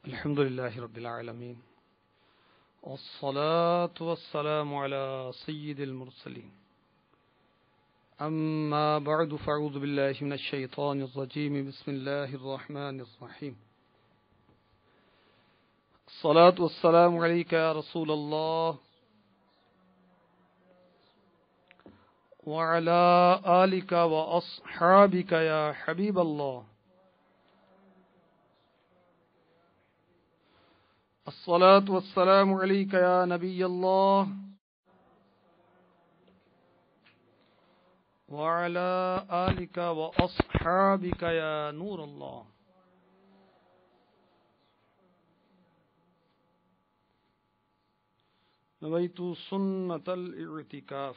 الحمد لله رب العالمين والصلاة والسلام على سيد المرسلين أما بعد فأعوذ بالله من الشيطان الرجيم بسم الله الرحمن الرحيم الصلاة والسلام عليك يا رسول الله وعلى آلك وأصحابك يا حبيب الله الصلاة والسلام عليك يا نبي الله وعلى آلك وأصحابك يا نور الله نويت سنة الاعتكاف.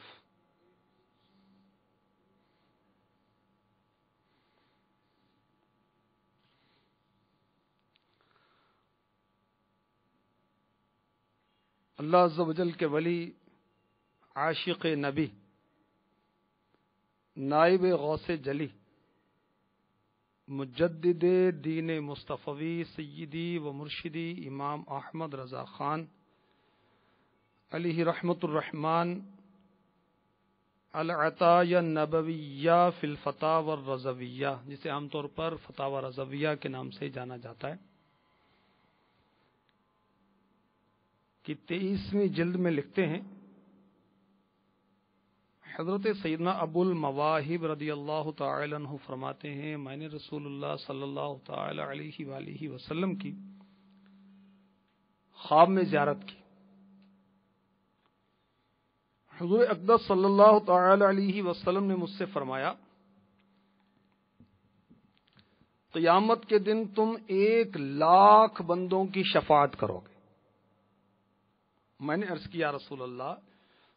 اللہ عز و جل کے ولی، عاشق نبی، نائب غوث جلی، مجدد دین مصطفی سیدی و مرشدی امام احمد رضا خان علیہ رحمت الرحمن العطایہ النبویہ فی الفتاوی الرضویہ، جسے عام طور پر فتاوی رضویہ کے نام سے جانا جاتا ہے، کہ 23ویں جلد میں لکھتے ہیں حضرت سیدنا ابو المواہب رضی اللہ تعالی عنہ فرماتے ہیں، میں نے رسول اللہ صلی اللہ تعالی علیہ وآلہ وسلم کی خواب میں زیارت کی. حضور اقدس صلی اللہ تعالی علیہ وسلم نے مجھ سے فرمایا، قیامت کے دن تم 1,00,000 بندوں کی شفاعت کرو گے. میں نے عرض کیا رسول اللہ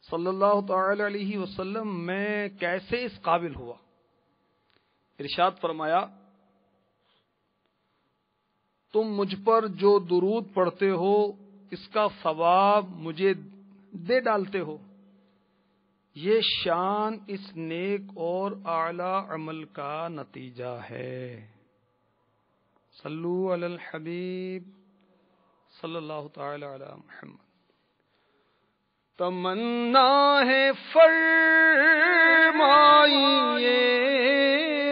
صلی اللہ تعالی علیہ وسلم میں کیسے اس قابل ہوا؟ ارشاد فرمایا، تم مجھ پر جو درود پڑھتے ہو اس کا ثواب مجھے دے ڈالتے ہو، یہ شان اس نیک اور اعلی عمل کا نتیجہ ہے. صلو علی الحبیب صلی اللہ تعالی علی محمد. تمنا ہے فرمائیے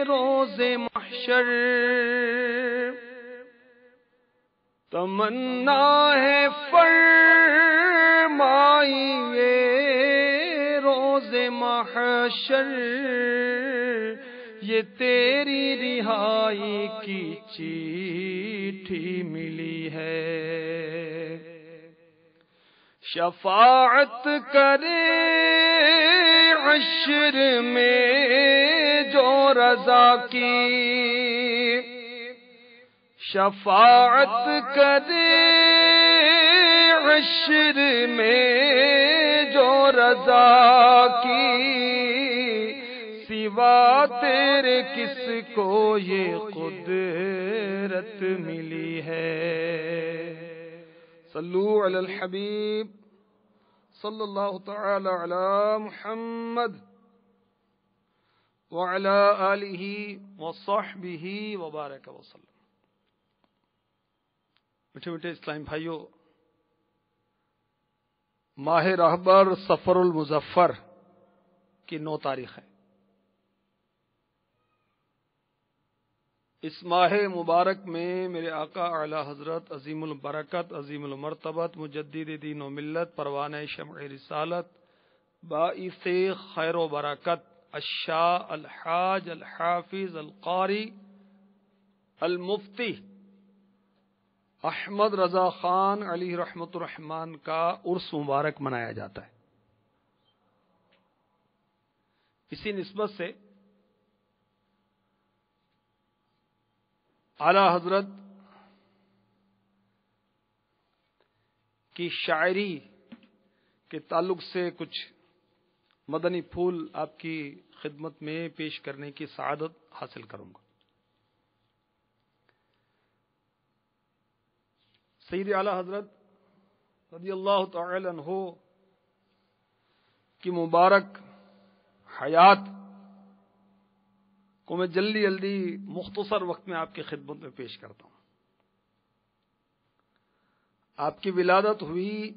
روز محشر، تمنا ہے فرمائیے روز محشر، یہ تیری رہائی کی چیٹھی ملی ہے. شفاعت کرے عشر میں جو رضا کی، شفاعت کرے عشر میں جو رضا کی، سوا تیرے کس کو یہ قدرت ملی ہے. صلو علی الحبیب صلی اللہ تعالی علی محمد وعلی آلہ وصحبہ وبارک وسلم. میٹھے میٹھے اسلام بھائیو، ماہ رہبر صفر المظفر کی 9 تاریخ ہے. اس ماہ مبارک میں میرے آقا اعلی حضرت عظیم البرکت عظیم المرتبت مجدد دین و ملت پروانہ شمع رسالت باعث خیر و برکت الشاہ الحاج الحافظ القاری المفتی احمد رضا خان علیہ رحمت الرحمن کا عرس مبارک منایا جاتا ہے. اسی نسبت سے اعلی حضرت کی شاعری کے تعلق سے کچھ مدنی پھول آپ کی خدمت میں پیش کرنے کی سعادت حاصل کروں گا. سید اعلی حضرت رضی اللہ تعالی عنہ کی مبارک حیات کو میں جلدی مختصر وقت میں آپ کی خدمت میں پیش کرتا ہوں. آپ کی ولادت ہوئی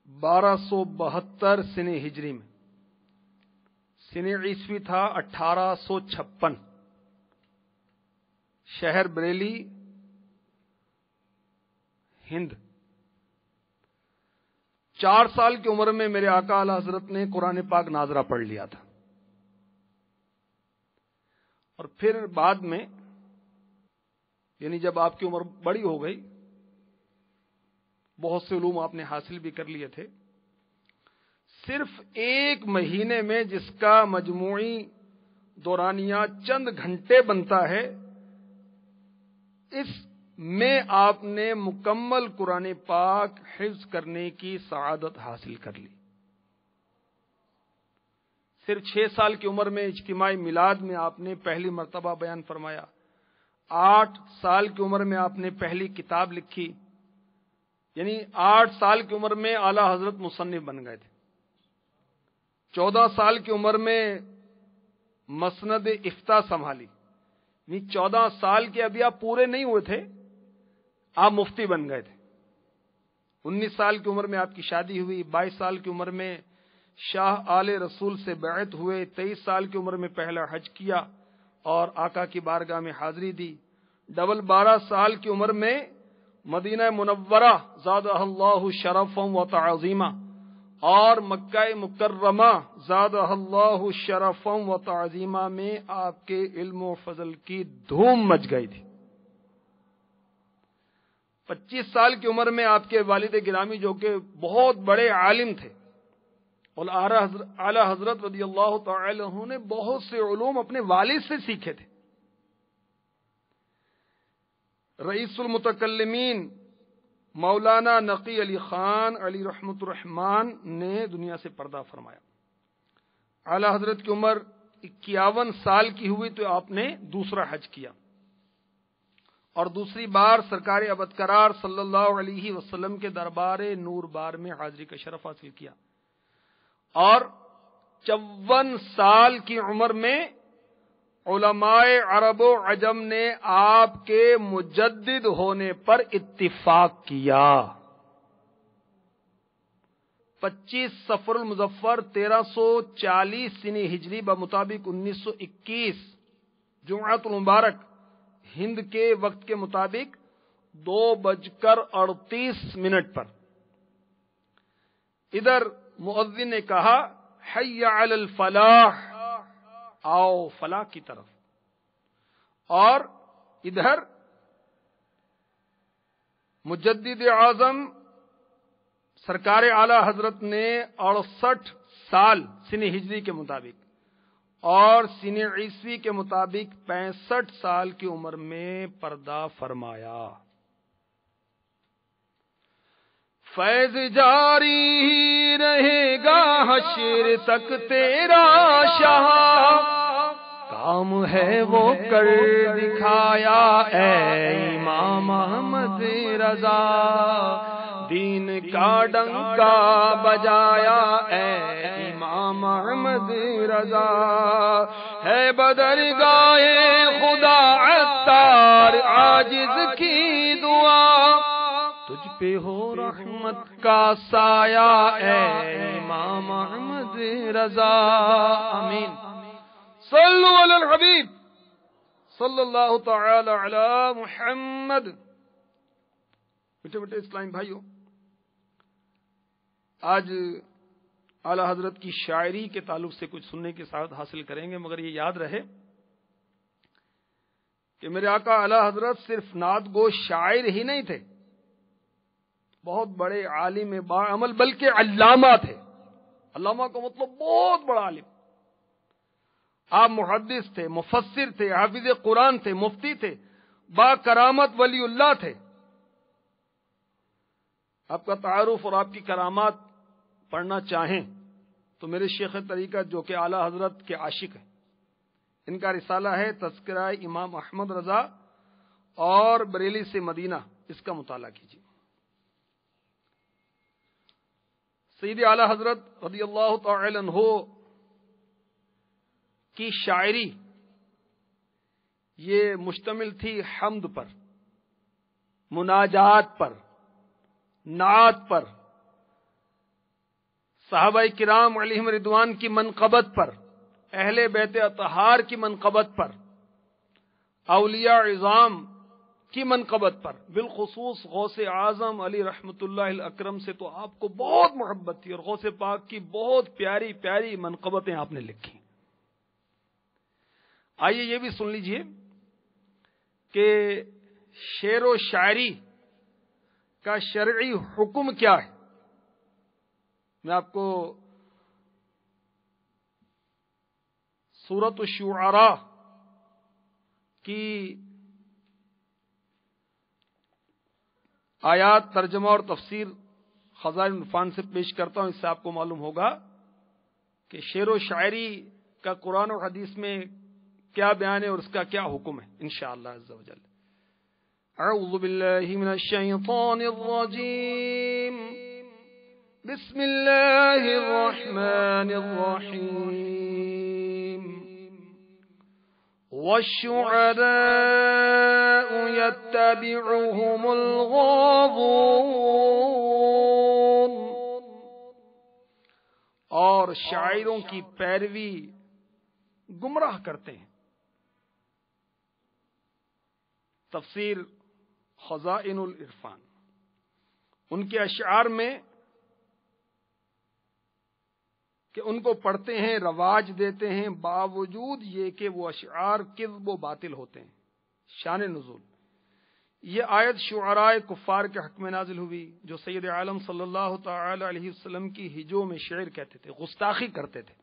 1272 سن ہجری میں، سن عیسوی تھا 1856، شہر بریلی، ہند۔ 4 سال کی عمر میں میرے آقا اعلی حضرت نے قرآن پاک ناظرہ پڑھ لیا تھا، اور پھر بعد میں یعنی جب آپ کی عمر بڑی ہو گئی، بہت سے علوم آپ نے حاصل بھی کر لیے تھے، صرف 1 مہینے میں جس کا مجموعی دورانیہ چند گھنٹے بنتا ہے، اس میں آپ نے مکمل قرآن پاک حفظ کرنے کی سعادت حاصل کر لی۔ صرف 6 سال کی عمر میں اجتماعی میلاد میں آپ نے پہلی مرتبہ بیان فرمایا، 8 سال کی عمر میں آپ نے پہلی کتاب لکھی، یعنی 8 سال کی عمر میں اعلی حضرت مصنف بن گئے تھے۔ 14 سال کی عمر میں مسند افتاء سنبھالی، یعنی 14 سال کے ابھی آپ پورے نہیں ہوئے تھے، آپ مفتی بن گئے تھے۔ 19 سال کی عمر میں آپ کی شادی ہوئی، 22 سال کی عمر میں شاہ آل رسول سے بیعت ہوئے، 23 سال کی عمر میں پہلا حج کیا اور آقا کی بارگاہ میں حاضری دی، 12 سال کی عمر میں مدینہ منورہ زادہ اللہ شرفا و تعظیما اور مکہ مکرمہ زادہ اللہ شرفا و تعظیما میں آپ کے علم و فضل کی دھوم مچ گئی تھی۔ 25 سال کی عمر میں آپ کے والد گرامی جو کہ بہت بڑے عالم تھے، اور اعلی حضرت رضی اللہ تعالی عنہ نے بہت سے علوم اپنے والد سے سیکھے تھے، رئیس المتکلمین مولانا نقی علی خان علی رحمت الرحمان نے دنیا سے پردہ فرمایا۔ اعلی حضرت کی عمر 51 سال کی ہوئی تو آپ نے دوسرا حج کیا اور دوسری بار سرکار ابدقرار صلی اللہ علیہ وسلم کے دربار نور بار میں حاضری کا شرف حاصل کیا، اور 54 سال کی عمر میں علماء عرب و عجم نے آپ کے مجدد ہونے پر اتفاق کیا۔ 25 صفر المظفر 1340 سن ہجری بمطابق 1921 جمعۃ المبارک ہند کے وقت کے مطابق 2:38 پر ادھر مؤذن نے کہا حی علی الفلاح، آؤ فلاح کی طرف، اور ادھر مجدد اعظم سرکار اعلی حضرت نے 68 سال سن ہجری کے مطابق اور سن عیسوی کے مطابق 65 سال کی عمر میں پردہ فرمایا۔ فیض جاری ہی رہے گا حشر تک تیرا شاہ، کام ہے وہ کر دکھایا اے امام احمد رضا، دین کا ڈنکا بجایا اے امام احمد رضا، ہے بدرگاہ خدا عطار عاجز کی دعا، تجھ پہ ہو رحمت کا سایہ اے امام احمد رضا، آمین۔ صلو علی الحبیب صلی اللہ تعالی علی محمد۔ بیٹے بیٹے اسلام بھائیو، آج اعلی حضرت کی شاعری کے تعلق سے کچھ سننے کی سعادت حاصل کریں گے، مگر یہ یاد رہے کہ میرے آقا اعلی حضرت صرف نعت گو شاعر ہی نہیں تھے، بہت بڑے عالم باعمل بلکہ علامہ تھے۔ علامہ کا مطلب بہت بڑا عالم۔ آپ محدث تھے، مفسر تھے، حافظ قرآن تھے، مفتی تھے، با کرامت ولی اللہ تھے۔ آپ کا تعارف اور آپ کی کرامات پڑھنا چاہیں تو میرے شیخ طریقت جو کہ اعلی حضرت کے عاشق ہیں، ان کا رسالہ ہے تذکرہ امام احمد رضا اور بریلی سے مدینہ، اس کا مطالعہ کیجیے۔ سیدی اعلی حضرت رضی اللہ تعالی عنہ کی شاعری یہ مشتمل تھی حمد پر، مناجات پر، نعت پر، صحابہ کرام علیہم رضوان کی منقبت پر، اہل بیت اطہار کی منقبت پر، اولیاء عظام کی منقبت پر، بالخصوص غوث اعظم علی رحمت اللہ الاکرم سے تو آپ کو بہت محبت تھی، اور غوث پاک کی بہت پیاری پیاری منقبتیں آپ نے لکھی۔ آئیے یہ بھی سن لیجئے کہ شعر و شاعری کا شرعی حکم کیا ہے۔ میں آپ کو سورۃ الشعراء کی آیات ترجمہ اور تفسیر خزائن العرفان سے پیش کرتا ہوں۔ اس سے آپ کو معلوم ہوگا کہ شعر و شاعری کا قرآن و حدیث میں کیا بیان ہے اور اس کا کیا حکم ہے انشاءاللہ عز و جل۔ اعوذ باللہ من الشیطان الرجیم، بسم اللہ الرحمن الرحیم، والشعراء يتبعهم الغاوون، اور شاعروں کی پیروی گمراہ کرتے ہیں۔ تفسیر خزائن العرفان۔ ان کے اشعار میں کہ ان کو پڑھتے ہیں، رواج دیتے ہیں، باوجود یہ کہ وہ اشعار کذب و باطل ہوتے ہیں۔ شان نزول، یہ آیت شعراء کفار کے حق میں نازل ہوئی جو سید عالم صلی اللہ تعالی علیہ وسلم کی ہجو میں شعر کہتے تھے، گستاخی کرتے تھے،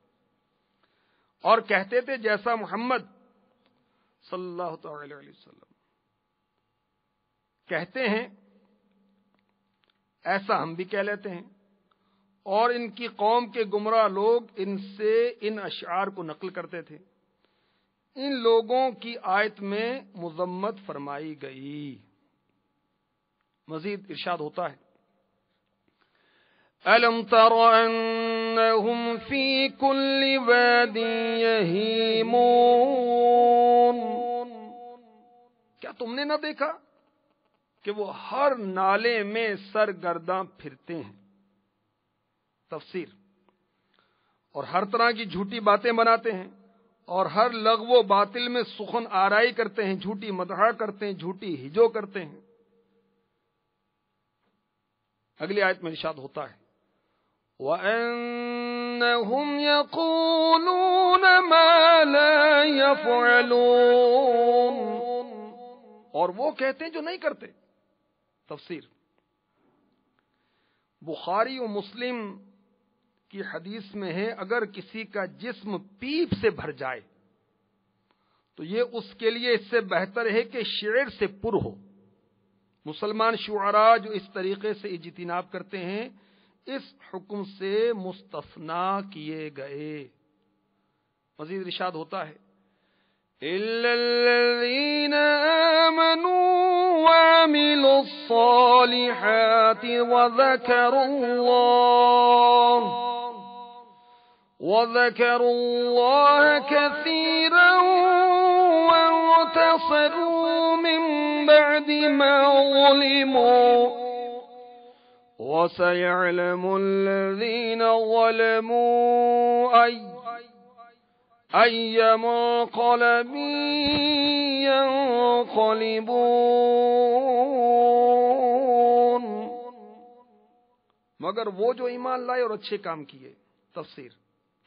اور کہتے تھے جیسا محمد صلی اللہ تعالی علیہ وسلم کہتے ہیں ایسا ہم بھی کہہ لیتے ہیں، اور ان کی قوم کے گمراہ لوگ ان سے ان اشعار کو نقل کرتے تھے۔ ان لوگوں کی آیت میں مذمت فرمائی گئی۔ مزید ارشاد ہوتا ہے، أَلَمْ تَرَ أَنَّهُمْ فِي كُلِّ وَادٍ يَهِيمُونَ، کیا تم نے نہ دیکھا کہ وہ ہر نالے میں سرگرداں پھرتے ہیں۔ تفسیر، اور ہر طرح کی جھوٹی باتیں بناتے ہیں، اور ہر لغو و باطل میں سخن آرائی کرتے ہیں، جھوٹی مدح کرتے ہیں، جھوٹی ہجو کرتے ہیں۔ اگلی آیت میں ارشاد ہوتا ہے، وَأَنَّهُمْ يَقُولُونَ مَا لَا يَفْعَلُونَ، اور وہ کہتے ہیں جو نہیں کرتے۔ تفسیر، بخاری و مسلم کی حدیث میں ہے اگر کسی کا جسم پیپ سے بھر جائے تو یہ اس کے لیے اس سے بہتر ہے کہ شعر سے پر ہو۔ مسلمان شعراء جو اس طریقے سے اجتناب کرتے ہیں اس حکم سے مستثنا کیے گئے۔ مزید ارشاد ہوتا ہے، إِلَّا الَّذِينَ آمَنُوا وَعَمِلُوا الصَّالِحَاتِ وَذَكَرُوا اللَّهَ كَثِيرًا وَانتَصَرُوا مِن بَعْدِ مَا ظُلِمُوا وَسَيَعْلَمُ الَّذِينَ ظَلَمُوا أَيَّ مُنقَلَبٍ يَنقَلِبُونَ، مگر وہ جو ایمان لائے اور اچھے کام کیے۔ تفسیر،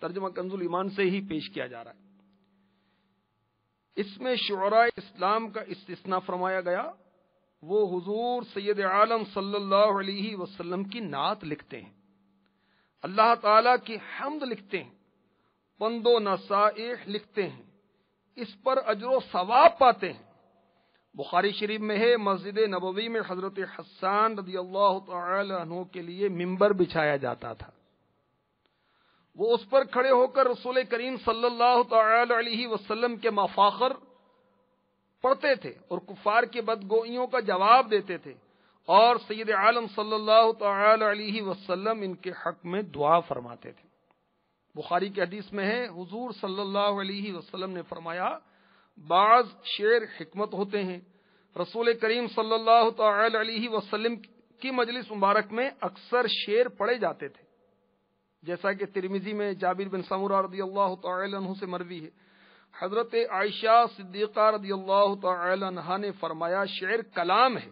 ترجمہ کنز الایمان سے ہی پیش کیا جا رہا ہے۔ اس میں شعراء اسلام کا استثناء فرمایا گیا، وہ حضور سید عالم صلی اللہ علیہ وسلم کی نعت لکھتے ہیں، اللہ تعالی کی حمد لکھتے ہیں، پند و نصائح لکھتے ہیں، اس پر اجر و ثواب پاتے ہیں۔ بخاری شریف میں ہے مسجد نبوی میں حضرت حسان رضی اللہ تعالی عنہ کے لیے ممبر بچھایا جاتا تھا، وہ اس پر کھڑے ہو کر رسول کریم صلی اللہ تعالی علیہ وسلم کے مفاخر پڑھتے تھے اور کفار کی بدگوئیوں کا جواب دیتے تھے، اور سید عالم صلی اللہ تعالی علیہ وسلم ان کے حق میں دعا فرماتے تھے۔ بخاری کی حدیث میں ہے حضور صلی اللہ علیہ وسلم نے فرمایا، بعض شعر حکمت ہوتے ہیں، رسول کریم صلی اللہ تعالی علیہ وسلم کی مجلس مبارک میں اکثر شعر پڑھے جاتے تھے، جیسا کہ ترمذی میں جابر بن سمرہ رضی اللہ تعالی عنہ سے مروی ہے۔ حضرت عائشہ صدیقہ رضی اللہ تعالی عنہا نے فرمایا شعر کلام ہے،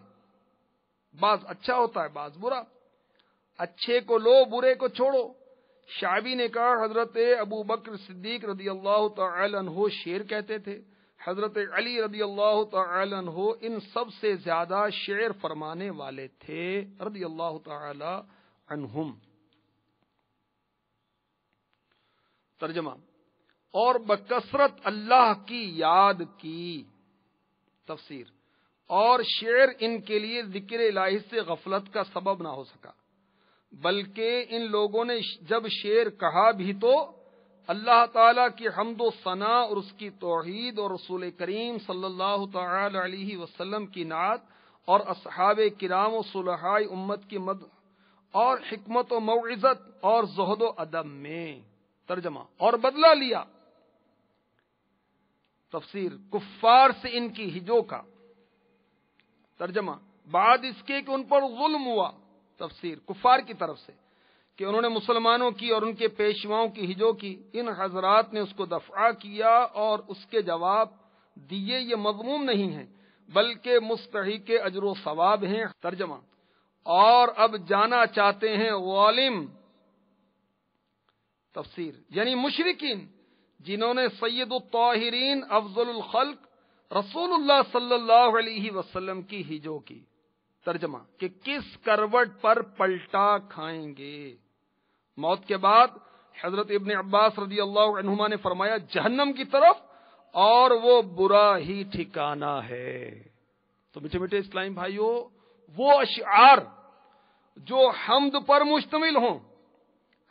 بعض اچھا ہوتا ہے بعض برا، اچھے کو لو برے کو چھوڑو۔ شعبی نے کہا حضرت ابو بکر صدیق رضی اللہ تعالی عنہ شعر کہتے تھے، حضرت علی رضی اللہ تعالی عنہ ان سب سے زیادہ شعر فرمانے والے تھے رضی اللہ تعالی عنہم۔ ترجمہ: اور بکثرت اللہ کی یاد کی۔ تفسیر: اور شعر ان کے لیے ذکر الہی سے غفلت کا سبب نہ ہو سکا، بلکہ ان لوگوں نے جب شعر کہا بھی تو اللہ تعالیٰ کی حمد و ثنا اور اس کی توحید اور رسول کریم صلی اللہ تعالی علیہ وسلم کی نعت اور اصحاب کرام و صلحاء امت کی مدح اور حکمت و موعظت اور زہد و ادب میں۔ ترجمہ: اور بدلہ لیا۔ تفسیر: کفار سے ان کی ہجو کا۔ ترجمہ: بعد اس کے کہ ان پر ظلم ہوا۔ تفسیر: کفار کی طرف سے کہ انہوں نے مسلمانوں کی اور ان کے پیشواؤں کی ہجو کی، ان حضرات نے اس کو دفع کیا اور اس کے جواب دیے یہ مذموم نہیں ہیں بلکہ مستحق اجر و ثواب ہیں۔ ترجمہ: اور اب جانا چاہتے ہیں ظالم۔ تفسیر: یعنی مشرکین جنہوں نے سید الطاہرین افضل الخلق رسول اللہ صلی اللہ علیہ وسلم کی ہجو کی۔ ترجمہ: کہ کس کروٹ پر پلٹا کھائیں گے۔ موت کے بعد حضرت ابن عباس رضی اللہ عنہما نے فرمایا جہنم کی طرف، اور وہ برا ہی ٹھکانہ ہے۔ تو میٹھے میٹھے اسلامی بھائیوں، وہ اشعار جو حمد پر مشتمل ہوں،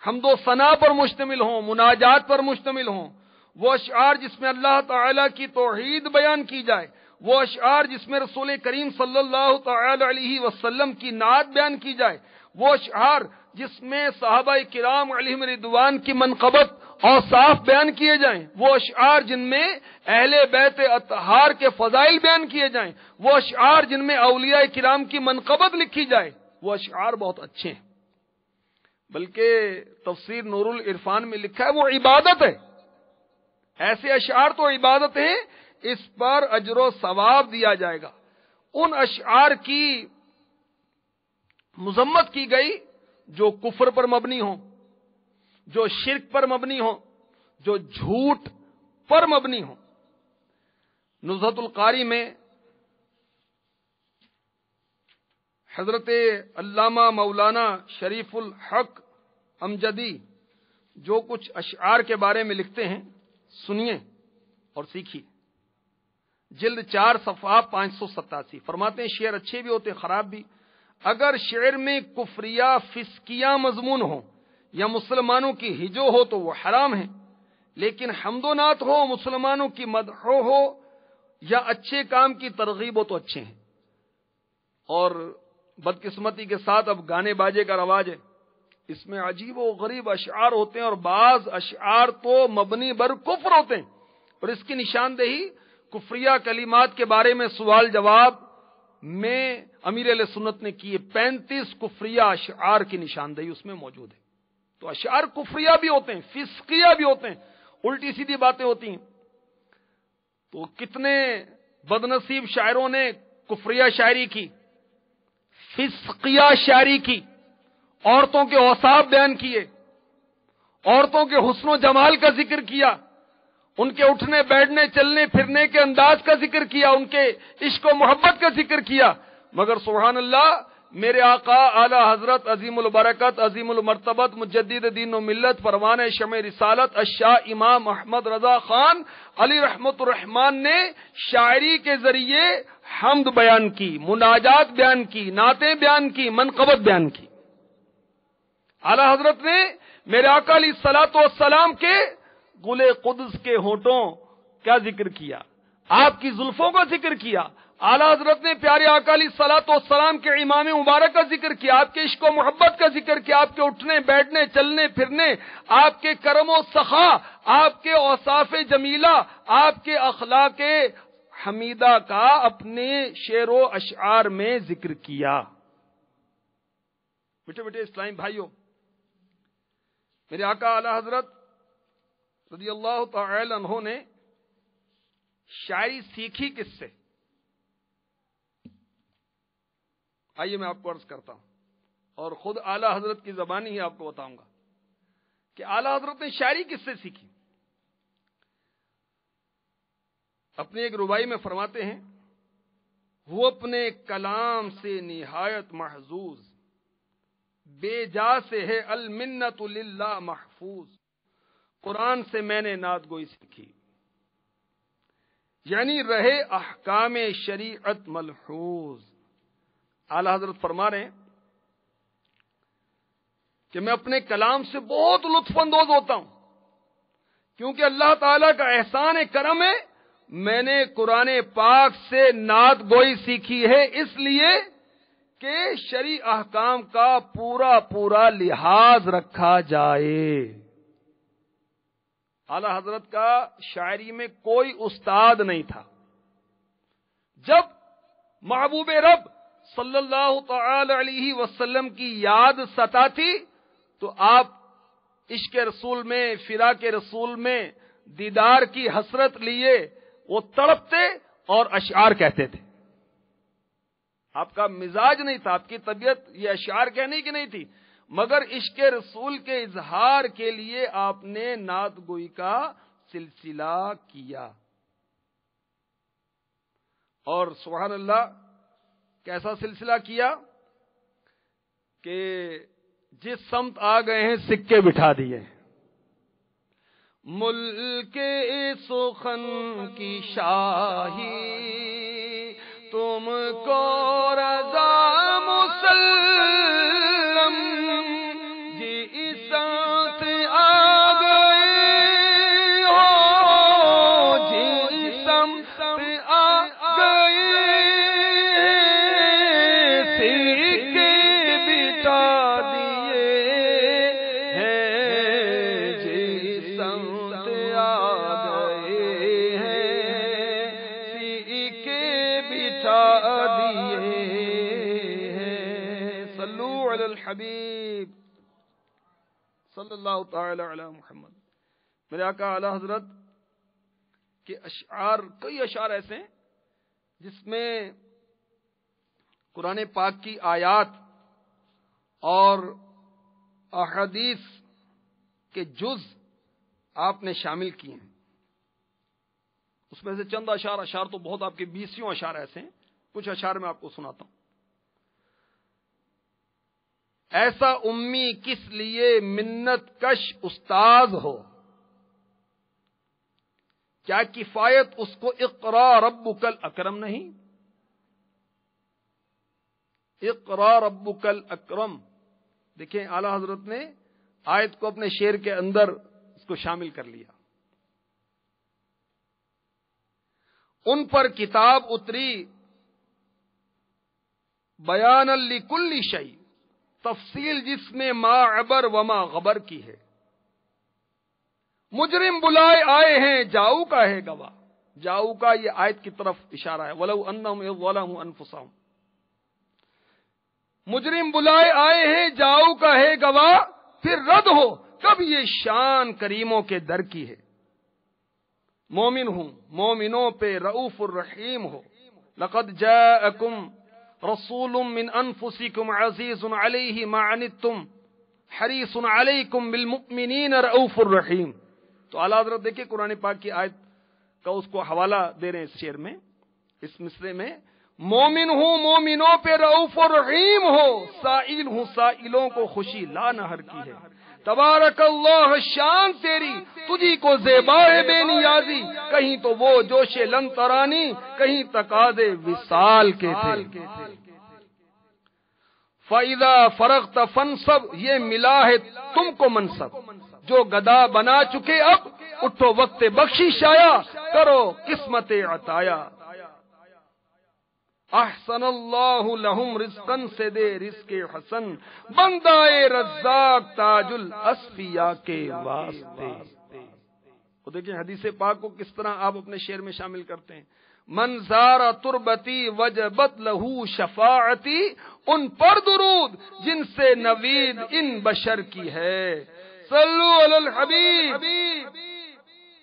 حمد و ثنا پر مشتمل ہوں، مناجات پر مشتمل ہوں، وہ اشعار جس میں اللہ تعالی کی توحید بیان کی جائے، وہ اشعار جس میں رسول کریم صلی اللہ تعالی علیہ وسلم کی نعت بیان کی جائے، وہ اشعار جس میں صحابہ کرام علیہم رضوان کی منقبت اور صاف بیان کیے جائیں، وہ اشعار جن میں اہل بیت اطہار کے فضائل بیان کیے جائیں، وہ اشعار جن میں اولیاء کرام کی منقبت لکھی جائے، وہ اشعار بہت اچھے ہیں۔ بلکہ تفسیر نور العرفان میں لکھا ہے وہ عبادت ہے۔ ایسے اشعار تو عبادت ہیں، اس پر اجر و ثواب دیا جائے گا۔ ان اشعار کی مذمت کی گئی جو کفر پر مبنی ہوں، جو شرک پر مبنی ہوں، جو جھوٹ پر مبنی ہوں۔ نزہۃ القاری میں حضرت علامہ مولانا شریف الحق امجدی جو کچھ اشعار کے بارے میں لکھتے ہیں، سنیے اور سیکھیے۔ جلد 4 صفحہ 587 فرماتے ہیں شعر اچھے بھی ہوتے خراب بھی۔ اگر شعر میں کفریہ فسقیہ مضمون ہو یا مسلمانوں کی ہجو ہو تو وہ حرام ہے، لیکن حمد و نعت ہو، مسلمانوں کی مدح ہو یا اچھے کام کی ترغیب ہو تو اچھے ہیں۔ اور بدقسمتی کے ساتھ اب گانے باجے کا رواج ہے، اس میں عجیب و غریب اشعار ہوتے ہیں اور بعض اشعار تو مبنی بر کفر ہوتے ہیں، اور اس کی نشاندہی کفریہ کلمات کے بارے میں سوال جواب میں امیر اہل سنت نے کی ہے۔ 35 کفریہ اشعار کی نشاندہی اس میں موجود ہے۔ تو اشعار کفریہ بھی ہوتے ہیں، فسقیہ بھی ہوتے ہیں، الٹی سیدھی باتیں ہوتی ہیں۔ تو کتنے بدنصیب شاعروں نے کفریہ شاعری کی، فسقیہ شاعری کی، عورتوں کے اوصاف بیان کیے، عورتوں کے حسن و جمال کا ذکر کیا، ان کے اٹھنے بیٹھنے چلنے پھرنے کے انداز کا ذکر کیا، ان کے عشق و محبت کا ذکر کیا، مگر سبحان اللہ میرے آقا اعلی حضرت عظیم البرکت عظیم المرتبت مجدد دین و ملت پروان شمع رسالت الشاہ امام احمد رضا خان علی رحمت الرحمان نے شاعری کے ذریعے حمد بیان کی، مناجات بیان کی، نعتیں بیان کی، منقبت بیان کی۔ اعلی حضرت نے میرے آقا علیہ الصلوۃ والسلام کے گل قدس کے ہونٹوں کا ذکر کیا، آپ کی زلفوں کا ذکر کیا۔ اعلی حضرت نے پیارے آقا علیہ الصلوۃ والسلام کے امام مبارک کا ذکر کیا، آپ کے عشق و محبت کا ذکر کیا، آپ کے اٹھنے بیٹھنے چلنے پھرنے، آپ کے کرم و سخا، آپ کے اوصاف جمیلہ، آپ کے اخلاق حمیدہ کا اپنے شعر و اشعار میں ذکر کیا۔ میٹھے میٹھے اسلامی بھائیوں، میرے آقا اعلی حضرت رضی اللہ تعالی عنہ نے شاعری سیکھی کس سے؟ آئیے میں آپ کو عرض کرتا ہوں، اور خود اعلی حضرت کی زبانی ہی آپ کو بتاؤں گا کہ اعلی حضرت نے شاعری کس سے سیکھی۔ اپنے ایک ربائی میں فرماتے ہیں، وہ اپنے کلام سے نہایت محظوظ، بے جا سے ہے المنت للہ محفوظ، قرآن سے میں نے نعت گوئی سیکھی، یعنی رہے احکام شریعت ملحوظ۔ اعلی حضرت فرما رہے ہیں کہ میں اپنے کلام سے بہت لطف اندوز ہوتا ہوں، کیونکہ اللہ تعالیٰ کا احسان کرم ہے، میں نے قرآن پاک سے نعت گوئی سیکھی ہے، اس لیے کہ شرعی احکام کا پورا پورا لحاظ رکھا جائے۔ اعلی حضرت کا شاعری میں کوئی استاد نہیں تھا۔ جب محبوب رب صلی اللہ تعالی علیہ وسلم کی یاد ستاتی تو آپ عشق رسول میں، فراق رسول میں دیدار کی حسرت لیے وہ تڑپتے اور اشعار کہتے تھے۔ آپ کا مزاج نہیں تھا، آپ کی طبیعت یہ اشعار کہنے کی نہیں تھی، مگر عشق رسول کے اظہار کے لیے آپ نے نعت گوئی کا سلسلہ کیا۔ اور سبحان اللہ، کیسا سلسلہ کیا کہ جس سمت آ گئے ہیں سکے بٹھا دیے۔ ملک سخن کی شاہی تم کو رضا مسلم، جس سمت آ گئے ہو، جس سمت آ گئے سکے بٹھا دیے ہیں، جس سمت آ گئے ہیں سکے بٹھا دیے ہیں۔ صلو علی الحبیب صلی اللہ تعالی علی محمد۔ میرے آقا اعلی حضرت کے اشعار، کئی اشعار ایسے ہیں جس میں قرآن پاک کی آیات اور احادیث کے جز آپ نے شامل کیے ہیں۔ اس میں سے چند اشعار تو بہت، آپ کے 20 اشعار ایسے ہیں، کچھ اشعار میں آپ کو سناتا ہوں۔ ایسا امی کس لیے منت کش استاذ ہو، کیا کفایت اس کو اقرا ربک الاکرم نہیں؟ اقرا ربک الاکرم، دیکھیں اعلی حضرت نے آیت کو اپنے شعر کے اندر اس کو شامل کر لیا۔ ان پر کتاب اتری بیان لکل شیء، تفصیل جس میں ما عبر وما غبر کی ہے۔ مجرم بلائے آئے ہیں جاؤ کا ہے گواہ، جاؤ کا یہ آیت کی طرف اشارہ ہے، وَلَوْ أَنَّهُمْ إِذْ ظَلَمُوا أَنفُسَهُمْ۔ مجرم بلائے آئے ہیں جاؤ کا ہے گواہ، پھر رد ہو کب یہ شان کریموں کے در کی ہے۔ مومن ہوں، مومنوں پہ رؤوف الرحیم ہو، لقد جاءکم رسول من انفسکم عزیز علیہ ما عنتم حریص علیکم بالمؤمنین رؤوف الرحیم۔ تو اعلیٰ حضرت دیکھیں قرآن پاک کی آیت کا اس کو حوالہ دے رہے ہیں اس شعر میں، اس مصرے میں، مومن ہوں مومنوں پہ رؤوف الرحیم ہو، سائل ہوں سائلوں کو خوشی لا نہر کی ہے۔ تبارک اللہ شان تیری تجھی کو زیبا ہے بے نیازی، کہیں تو وہ جوش لن ترانی، کہیں تقاضے وصال کے تھے۔ فَإِذَا فَرَغْتَ فَانْصَبْ، یہ ملا ہے تم کو منصب، جو گدا بنا چکے اب اٹھو وقت بخشش آیا، کرو قسمت عطایا۔ احسن اللہ لہم رزقن سے دے رزق حسن، بندہ رزاق تاج الاسفیاء کے واسطے۔ وہ دیکھیں حدیث پاک کو کس طرح آپ اپنے شعر میں شامل کرتے ہیں۔ من زار تربتی وجبت لہو شفاعتی، ان پر درود جن سے نوید ان بشر کی ہے. صلو علی الحبیب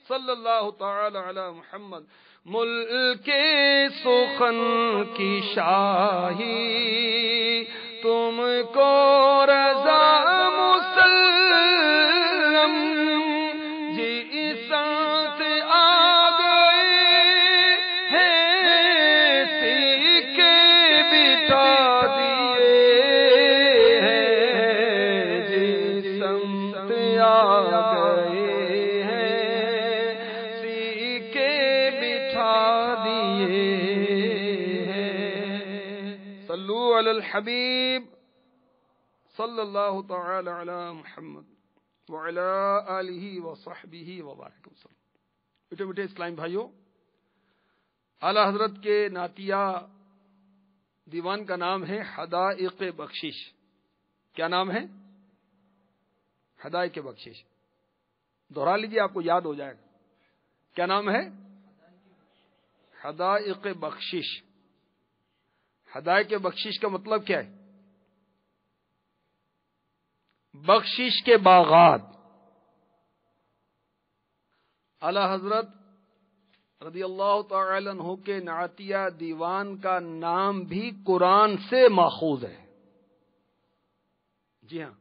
صلی اللہ تعالی علی محمد. ملک سخن کی شاہی تم کو رضا مسلم، جی ساتھ آ گئے ہیں سیکے بٹھا دیے ہیں، جی سمت آ گئے ہیں سیکے بٹھا دیے ہیں. صلو علی الحبیب صلی اللہ تعالی علی محمد وعلی آلہ وصحبہ وبارک وسلم. بیٹے بیٹے اسلام بھائیوں، اعلی حضرت کے نعتیہ دیوان کا نام ہے حدائق بخشش. کیا نام ہے؟ حدائق بخشش. دوہرا لیجیے، آپ کو یاد ہو جائے گا. کیا نام ہے؟ حدائق بخشش. حدائق بخشش کا مطلب کیا ہے؟ بخشش کے باغات. اعلی حضرت رضی اللہ تعالی عنہ کے نعتیہ دیوان کا نام بھی قرآن سے ماخوذ ہے. جی ہاں،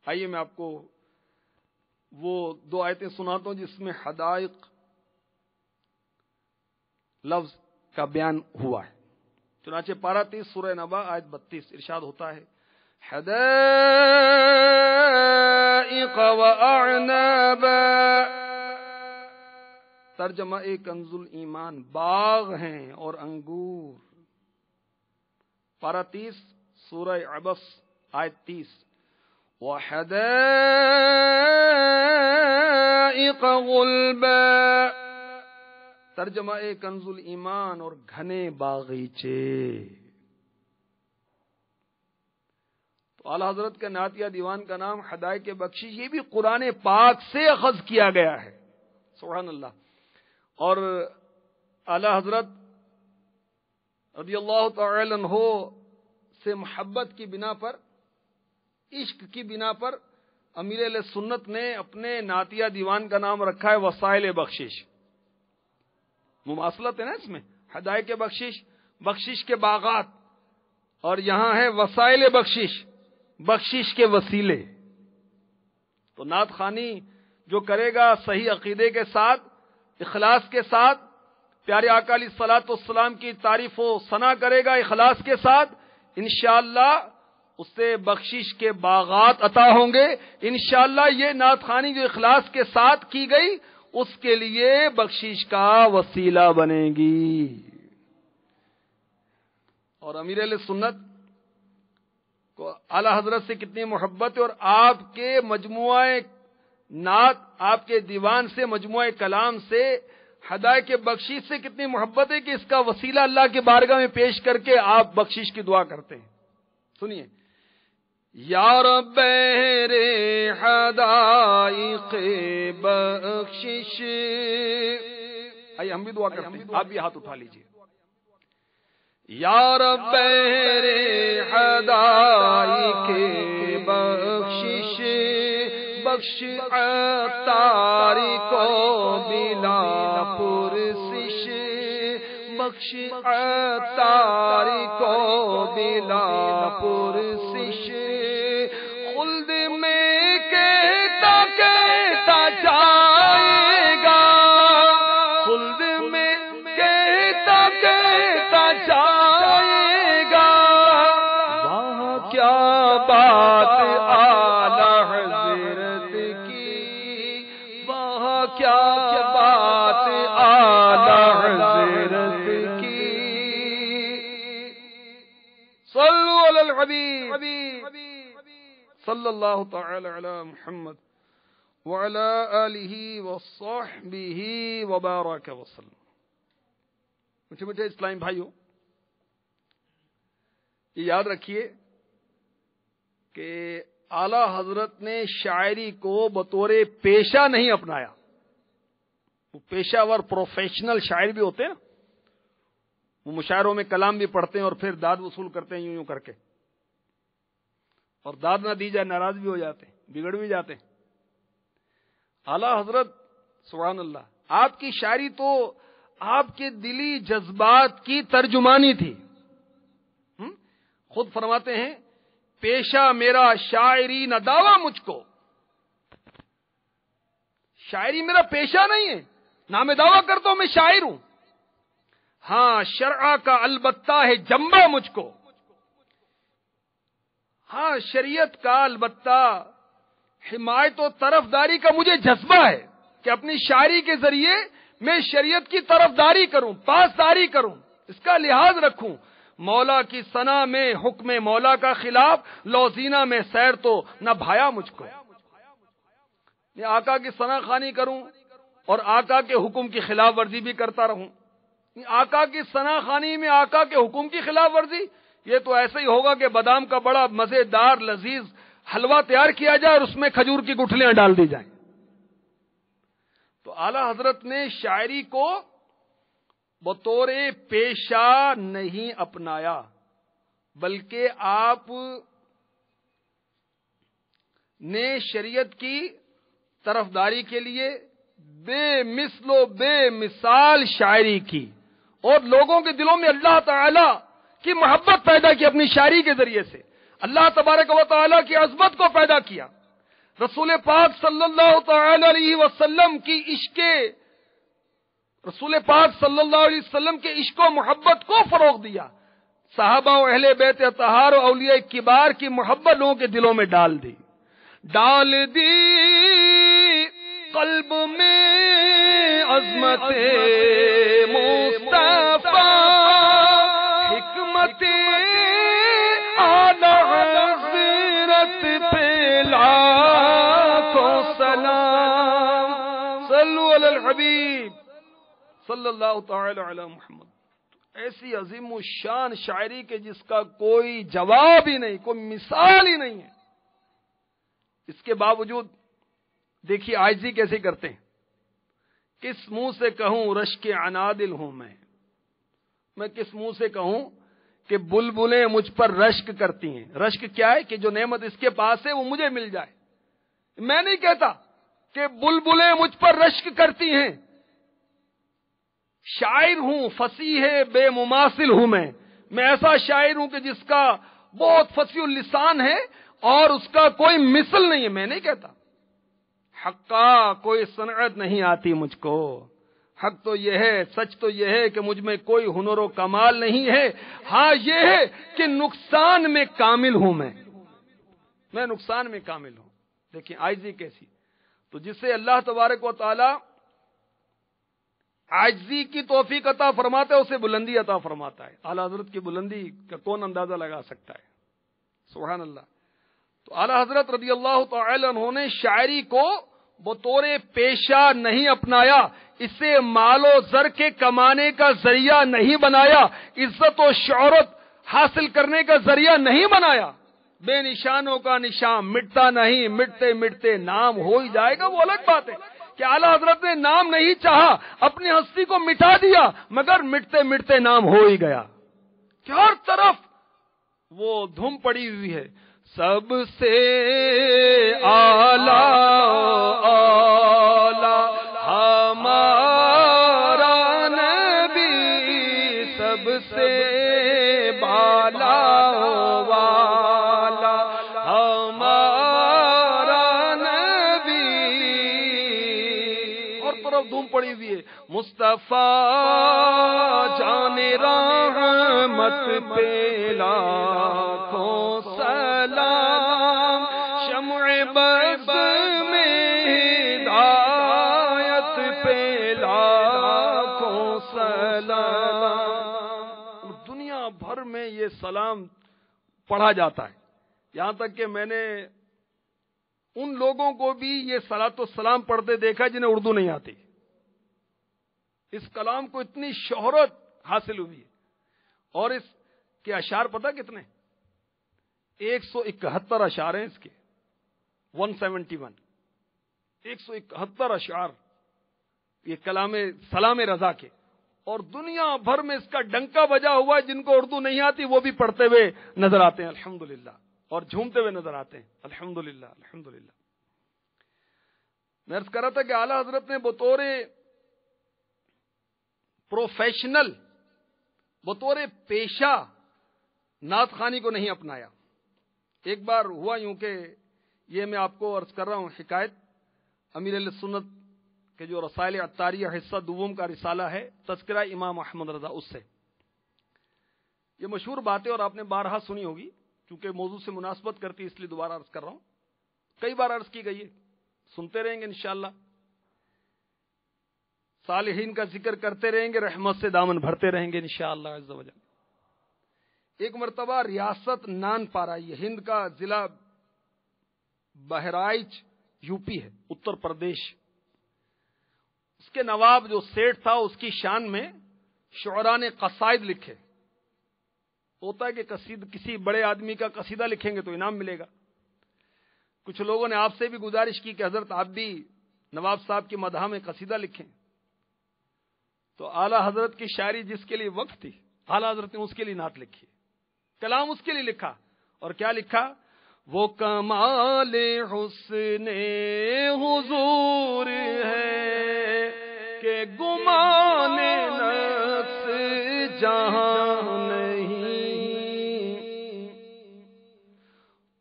آئیے میں آپ کو وہ 2 آیتیں سناتا ہوں جس میں حدائق لفظ کا بیان ہوا ہے. چنانچہ پارہ 30 سورہ نبا آیت 32 ارشاد ہوتا ہے، حدائق وأعنابا. ترجمہ کنز الایمان، باغ ہیں اور انگور. پارہ 30 سورہ عبس آیت 30. وحدائق غلبا. ترجمہ کنز الایمان، اور گھنے باغیچے. اعلی حضرت کا نعتیہ دیوان کا نام حدائق بخشش، یہ بھی قرآن پاک سے اخذ کیا گیا ہے. سبحان اللہ. اور اعلی حضرت رضی اللہ تعالی عنہ سے محبت کی بنا پر، عشق کی بنا پر، امیر اہل سنت نے اپنے نعتیہ دیوان کا نام رکھا ہے وسائل بخشش. مماثلت ہے نا اس میں، حدائق بخشش، بخشش کے باغات، اور یہاں ہے وسائل بخشش، بخشش کے وسیلے. تو نعت خوانی جو کرے گا صحیح عقیدے کے ساتھ، اخلاص کے ساتھ، پیارے آقا علیہ الصلوۃ والسلام کی تعریف و ثنا کرے گا اخلاص کے ساتھ، انشاءاللہ اس سے بخشش کے باغات عطا ہوں گے. انشاءاللہ یہ نعت خوانی جو اخلاص کے ساتھ کی گئی اس کے لیے بخشش کا وسیلہ بنے گی. اور امیر اہل سنت کو اعلی حضرت سے کتنی محبت ہے، اور آپ کے مجموعہ نعت، آپ کے دیوان سے، مجموعہ کلام سے، حدائق بخشش سے کتنی محبت ہے کہ اس کا وسیلہ اللہ کے بارگاہ میں پیش کر کے آپ بخشش کی دعا کرتے ہیں. سنیے، یا رب رے حدائق بخشش. آئیے ہم بھی دعا کرتے ہیں، آپ بھی ہاتھ اٹھا لیجیے. یا رب رے حدائق بخشش، بخش عطاری کو بلا پرسش، بخش عطاری کو بلا پرسش. خلد میں کہتا کہتا جائے گا، خلد میں کہتا کہتا جائے گا. وہاں کیا بات اعلی حضرت کی، وہاں کیا بات اعلی حضرت کی. صلو علی الحبیب صلی اللہ تعالی علی محمد وعلی آلہ وصحبہ وبارک وسلم. مجھے مجھے اسلام بھائیوں، یہ یاد رکھیے کہ اعلی حضرت نے شاعری کو بطور پیشہ نہیں اپنایا. وہ پیشہ ور پروفیشنل شاعر بھی ہوتے ہیں، وہ مشاعروں میں کلام بھی پڑھتے ہیں اور پھر داد وصول کرتے ہیں یوں کر کے، اور داد نہ دی جائے ناراض بھی ہو جاتے ہیں، بگڑ بھی جاتے ہیں۔ اعلیٰ حضرت سبحان اللہ، آپ کی شاعری تو آپ کے دلی جذبات کی ترجمانی تھی۔ خود فرماتے ہیں پیشہ میرا شاعری نہ دعویٰ مجھ کو، شاعری میرا پیشہ نہیں ہے، نہ میں دعویٰ کرتا ہوں میں شاعر ہوں، ہاں شرع کا البتہ ہے جمبہ مجھ کو، ہاں شریعت کا البتہ حمایت و طرفداری کا مجھے جذبہ ہے کہ اپنی شاعری کے ذریعے میں شریعت کی طرفداری کروں، پاسداری کروں، اس کا لحاظ رکھوں۔ مولا کی ثنا میں حکم مولا کا خلاف، لوزینہ میں سیر تو نہ بھایا مجھ کو۔ میں آقا کی ثنا خوانی کروں اور آقا کے حکم کی خلاف ورزی بھی کرتا رہوں۔ آقا کی ثنا خوانی میں آقا کے حکم کی خلاف ورزی، یہ تو ایسے ہی ہوگا کہ بادام کا بڑا مزیدار لذیذ حلوہ تیار کیا جائے اور اس میں کھجور کی گٹھلیاں ڈال دی جائیں۔ تو اعلی حضرت نے شاعری کو بطور پیشہ نہیں اپنایا، بلکہ آپ نے شریعت کی طرفداری کے لیے بے مثل و بے مثال شاعری کی، اور لوگوں کے دلوں میں اللہ تعالی کی محبت پیدا کی اپنی شاعری کے ذریعے سے، اللہ تبارک و تعالی کی عظمت کو پیدا کیا، رسول پاک صلی اللہ تعالی علیہ وسلم کی رسول پاک صلی اللہ علیہ وسلم کے عشق و محبت کو فروغ دیا، صحابہ و اہل بیت اطہار و اولیاء کبار کی محبت لوگوں کے دلوں میں ڈال دی قلب میں عظمت مصطفیٰ، حکمت اعلی حضرت پہ لاکھوں سلام، صلو علی الحبیب صلی اللہ تعالی علی محمد۔ ایسی عظیم و شان شاعری کے جس کا کوئی جواب ہی نہیں، کوئی مثال ہی نہیں ہے۔ اس کے باوجود دیکھیے عاجزی کیسے کرتے ہیں، کس منہ سے کہوں رشک عنادل ہوں میں کس منہ سے کہوں کہ بلبلیں مجھ پر رشک کرتی ہیں۔ رشک کیا ہے کہ جو نعمت اس کے پاس ہے وہ مجھے مل جائے۔ میں نہیں کہتا کہ بلبلیں مجھ پر رشک کرتی ہیں، شاعر ہوں، فصیح بے مماثل ہوں میں ایسا شاعر ہوں کہ جس کا بہت فصیح اللسان ہے اور اس کا کوئی مثل نہیں ہے۔ میں نہیں کہتا حق کا کوئی صنعت نہیں آتی مجھ کو، حق تو یہ ہے، سچ تو یہ ہے کہ مجھ میں کوئی ہنر و کمال نہیں ہے، ہاں یہ ہے کہ نقصان میں کامل ہوں میں نقصان میں کامل ہوں۔ دیکھیں عاجزی کیسی، تو جسے اللہ تبارک و تعالی عاجزی کی توفیق عطا فرماتا ہے اسے بلندی عطا فرماتا ہے۔ اعلی حضرت کی بلندی کا کون اندازہ لگا سکتا ہے، سبحان اللہ۔ تو اعلی حضرت رضی اللہ تعالی عنہ نے شاعری کو بطور پیشہ نہیں اپنایا، اسے مال و زر کے کمانے کا ذریعہ نہیں بنایا، عزت و شہرت حاصل کرنے کا ذریعہ نہیں بنایا۔ بے نشانوں کا نشان مٹتا نہیں، مٹتے مٹتے نام ہو ہی جائے گا، وہ الگ بات ہے کہ اعلی حضرت نے نام نہیں چاہا، اپنی ہستی کو مٹا دیا، مگر مٹتے مٹتے نام ہو ہی گیا کہ ہر طرف وہ دھوم پڑی ہوئی ہے۔ سب سے اعلیٰ ہمارا نبی، سب سے بالا والا ہمارا نبی، اور طرف دھوم پڑی ہوئی ہے مصطفیٰ جان رحمت پہ لاکھوں سلام، شمع بز میں ہدایت پہ لاکھوں سلام۔ دنیا بھر میں یہ سلام پڑھا جاتا ہے، یہاں تک کہ میں نے ان لوگوں کو بھی یہ صلاۃ و سلام پڑھتے دیکھا جنہیں اردو نہیں آتی۔ اس کلام کو اتنی شہرت حاصل ہوئی ہے، اور اس کے اشعار پتہ کتنے؟ 171 اشعار ہیں اس کے، 171 171 اشعار یہ کلام سلام رضا کے، اور دنیا بھر میں اس کا ڈنکا بجا ہوا ہے. جن کو اردو نہیں آتی وہ بھی پڑھتے ہوئے نظر آتے ہیں الحمدللہ, اور جھومتے ہوئے نظر آتے ہیں الحمدللہ الحمدللہ. میں عرض کر رہا تھا کہ اعلیٰ حضرت نے بطور پروفیشنل, بطور پیشہ نعت خوانی کو نہیں اپنایا. ایک بار ہوا یوں کہ یہ میں آپ کو عرض کر رہا ہوں حکایت, امیر اہل سنت کہ جو رسائل عطاریہ حصہ دوم کا رسالہ ہے تذکرہ امام احمد رضا, اس سے یہ مشہور بات ہے اور آپ نے بارہا سنی ہوگی, چونکہ موضوع سے مناسبت کرتی اس لیے دوبارہ عرض کر رہا ہوں. کئی بار عرض کی گئی ہے, سنتے رہیں گے انشاءاللہ. صالحین کا ذکر کرتے رہیں گے, رحمت سے دامن بھرتے رہیں گے انشاءاللہ عز و جل. ایک مرتبہ ریاست نان پارا, یہ ہند کا ضلع بہرائچ یو پی ہے, اتر پردیش. اس کے نواب جو سیٹھ تھا اس کی شان میں شعراء نے قصائد لکھے. ہوتا ہے کہ کسی بڑے آدمی کا قصیدہ لکھیں گے تو انعام ملے گا. کچھ لوگوں نے آپ سے بھی گزارش کی کہ حضرت آپ بھی نواب صاحب کی مدح میں قصیدہ لکھیں. تو اعلیٰ حضرت کی شاعری جس کے لیے وقف تھی, اعلیٰ حضرت نے اس کے لیے نعت لکھی, کلام اس کے لیے لکھا. اور کیا لکھا؟ وہ کمال حسن حضور ہے کہ گمان نفس جہاں نہیں.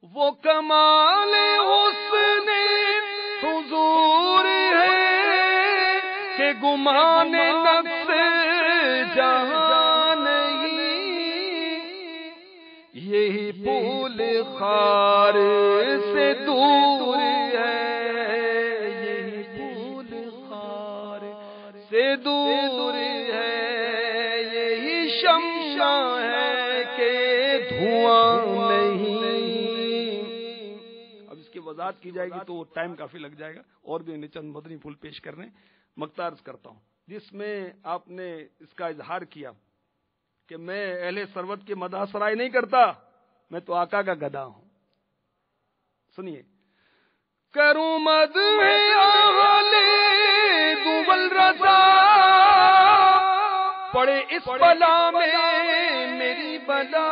وہ کمال حسن حضور ہے کہ گمان نفس جہاں نہیں. یہی پھول خار سے دور ہے, یہی پھول خار سے دور ہے, یہی شمع ہے کہ دھواں نہیں. اب اس کی وضاحت کی جائے گی تو ٹائم کافی لگ جائے گا, اور بھی چند مدنی پھول پیش کرنے. مقطع عرض کرتا ہوں جس میں آپ نے اس کا اظہار کیا کہ میں اہل سروت کی مدح سرائی نہیں کرتا, میں تو آقا کا گدا ہوں. سنیے, کروں مدح اہل دول رضا, پڑے اس بلا میں میری بلا.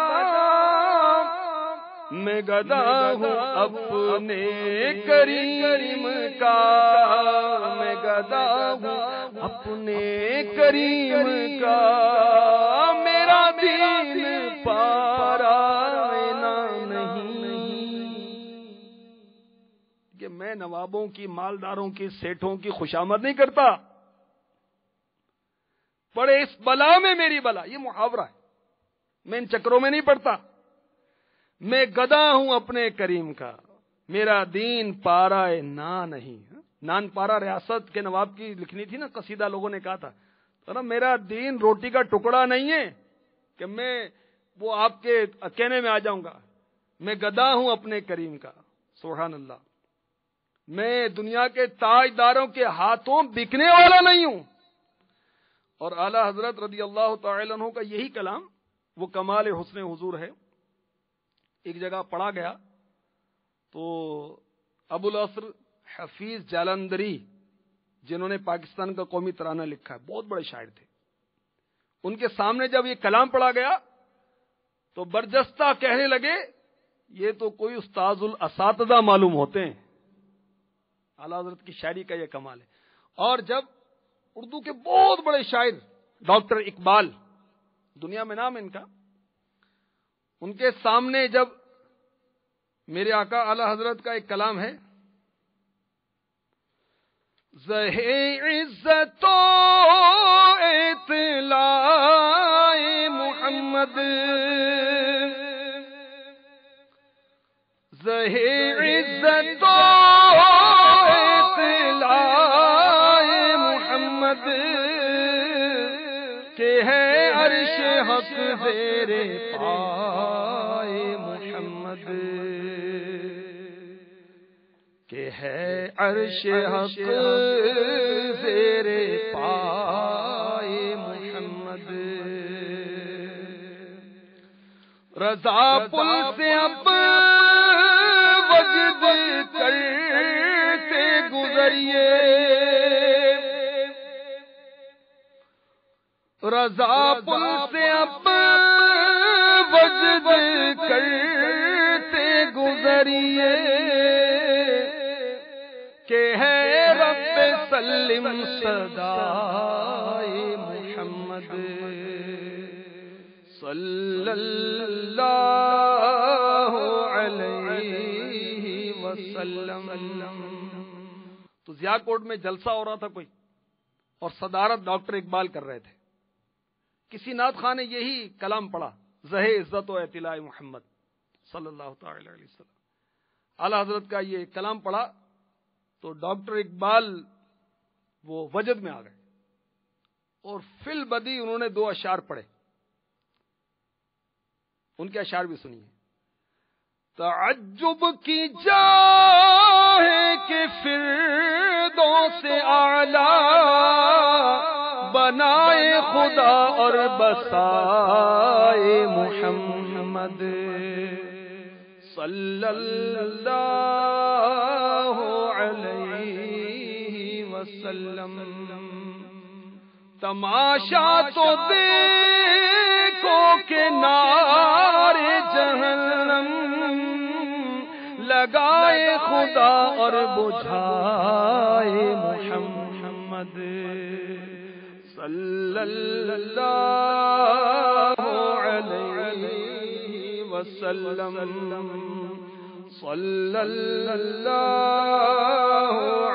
میں گدا ہوں اپنے کریم کا, میں گدا ہوں اپنے کریم کا. میرا دین پارا نہیں کہ میں نوابوں کی, مالداروں کی, سیٹھوں کی خوشامد نہیں کرتا. پڑے اس بلا میں میری بلا, یہ محاورہ ہے, میں ان چکروں میں نہیں پڑتا. میں گدا ہوں اپنے کریم کا, میرا دین پارا نا نہیں. نان پارا ریاست کے نواب کی لکھنی تھی نا قصیدہ, لوگوں نے کہا تھا میرا دین روٹی کا ٹکڑا نہیں ہے کہ میں وہ آپ کے کہنے میں آ جاؤں گا. میں گدا ہوں اپنے کریم کا. سبحان اللہ. میں دنیا کے تاجداروں کے ہاتھوں بکنے والا نہیں ہوں. اور اعلیٰ حضرت رضی اللہ تعالی عنہ کا یہی کلام وہ کمال حسن حضور ہے. ایک جگہ پڑھا گیا تو ابو الاسر حفیظ جالندری, جنہوں نے پاکستان کا قومی ترانہ لکھا ہے, بہت بڑے شاعر تھے, ان کے سامنے جب یہ کلام پڑھا گیا تو برجستہ کہنے لگے یہ تو کوئی استاذ الاساتذہ معلوم ہوتے ہیں. اعلیٰ حضرت کی شاعری کا یہ کمال ہے. اور جب اردو کے بہت بڑے شاعر ڈاکٹر اقبال, دنیا میں نام ہے ان کا, ان کے سامنے جب میرے آقا اعلیٰ حضرت کا ایک کلام ہے, زہے عزت و اطلاع محمد, زہے عزت و اطلاع محمد, کہ ہے عرش حق زیر پائے محمد, کہ ہے عرش حق زیر پائے محمد. رضا پل سے اب وجد کرتے گزریے, رضا پل سے اب وجد کرتے گزریے کہ ہے رب سلم صدائے محمد صلی اللہ علیہ وسلم. تو ضیاء کوٹ میں جلسہ ہو رہا تھا کوئی، اور صدارت ڈاکٹر اقبال کر رہے تھے. کسی نعت خواہ نے یہی کلام پڑھا، زہ عزت و اطلاع محمد صلی اللہ تعالی علیہ وسلم. اعلیٰ حضرت کا یہ کلام پڑھا تو ڈاکٹر اقبال وہ وجد میں آ گئے، اور فی البدی انہوں نے 2 اشعار پڑھے. ان کے اشعار بھی سنیے. تعجب کی جا ہے کہ فردوس اعلیٰ بنائے خدا اور بسائے محمد صلی اللہ علیہ وسلم. تماشا تو دیکھو کہ نار جہنم لگائے خدا اور بجھائے محمد صلی اللہ علیہ وسلم صلی اللہ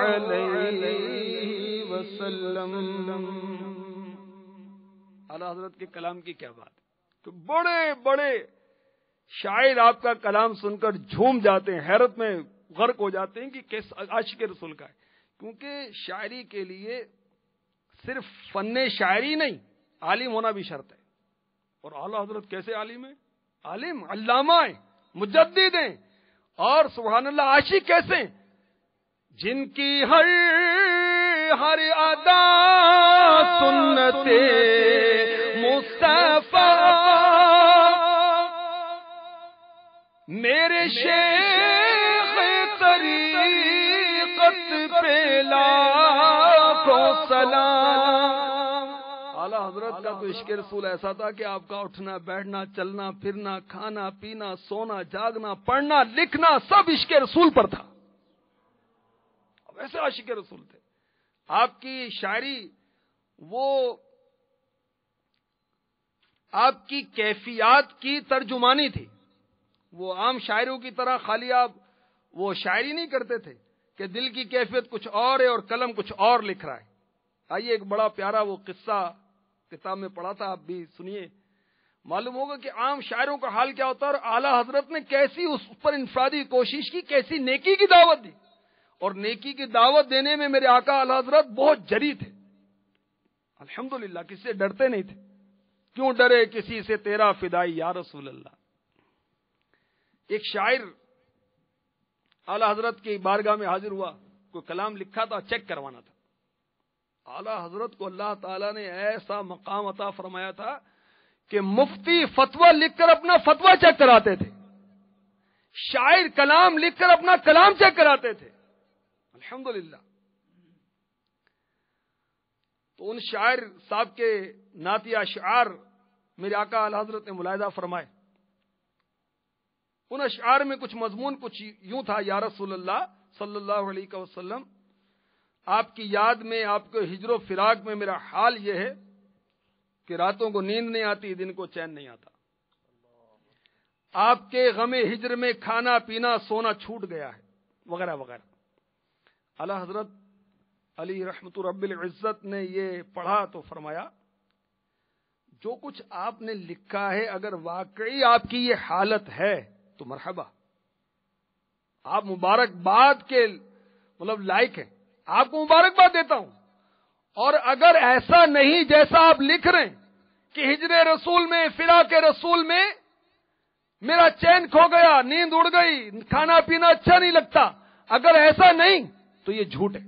علیہ وسلم. اعلیٰ حضرت کے کلام کی کیا بات ہے کہ بڑے بڑے شاعر آپ کا کلام سن کر جھوم جاتے ہیں، حیرت میں غرق ہو جاتے ہیں کہ کس عاشق رسول کا ہے. کیونکہ شاعری کے لیے صرف فن شاعری نہیں، عالم ہونا بھی شرط ہے. اور اعلیٰ حضرت کیسے عالم ہیں؟ عالم علامہ ہیں، مجدد ہیں، اور سبحان اللہ عاشق کیسے ہیں؟ جن کی ہر ادا سنت مصطفیٰ میرے شیخ طریقت پہ لاکھوں سلام. اعلیٰ حضرت کا تو عشق رسول ایسا تھا کہ آپ کا اٹھنا بیٹھنا چلنا پھرنا کھانا پینا سونا جاگنا پڑھنا لکھنا سب عشق رسول پر تھا. ویسے عاشق رسول تھے. آپ کی شاعری وہ آپ کی کیفیات کی ترجمانی تھی. وہ عام شاعروں کی طرح خالی آپ وہ شاعری نہیں کرتے تھے کہ دل کی کیفیت کچھ اور ہے اور قلم کچھ اور لکھ رہا ہے. آئیے ایک بڑا پیارا وہ قصہ کتاب میں پڑھا تھا، آپ بھی سنیے، معلوم ہوگا کہ عام شاعروں کا حال کیا ہوتا ہے اور اعلیٰ حضرت نے کیسی اس پر انفرادی کوشش کی، کیسی نیکی کی دعوت دی. اور نیکی کی دعوت دینے میں میرے آقا اعلیٰ حضرت بہت جری تھے. الحمدللہ کسی سے ڈرتے نہیں تھے. کیوں ڈرے کسی سے تیرا فدائی یا رسول اللہ. ایک شاعر اعلیٰ حضرت کی بارگاہ میں حاضر ہوا، کوئی کلام لکھا تھا، چیک کروانا تھا. اعلیٰ حضرت کو اللہ تعالیٰ نے ایسا مقام عطا فرمایا تھا کہ مفتی فتویٰ لکھ کر اپنا فتویٰ چیک کراتے تھے، شاعر کلام لکھ کر اپنا کلام چیک کراتے تھے. الحمدللہ. تو ان شاعر صاحب کے نعتیہ اشعار میرے آقا اعلیٰ حضرت نے ملاحظہ فرمائے. ان اشعار میں کچھ مضمون کچھ یوں تھا: یا رسول اللہ صلی اللہ علیہ وسلم، آپ کی یاد میں، آپ کے ہجر و فراق میں میرا حال یہ ہے کہ راتوں کو نیند نہیں آتی، دن کو چین نہیں آتا. آپ کے غم ہجر میں کھانا پینا سونا چھوٹ گیا ہے، وغیرہ وغیرہ. اعلیٰ حضرت علی رحمت رب العزت نے یہ پڑھا تو فرمایا جو کچھ آپ نے لکھا ہے اگر واقعی آپ کی یہ حالت ہے تو مرحبا، آپ مبارکباد کے مطلب لائق ہیں، آپ کو مبارکباد دیتا ہوں. اور اگر ایسا نہیں جیسا آپ لکھ رہے ہیں کہ ہجر رسول میں فراق رسول میں میرا چین کھو گیا، نیند اڑ گئی، کھانا پینا اچھا نہیں لگتا، اگر ایسا نہیں تو یہ جھوٹ ہے.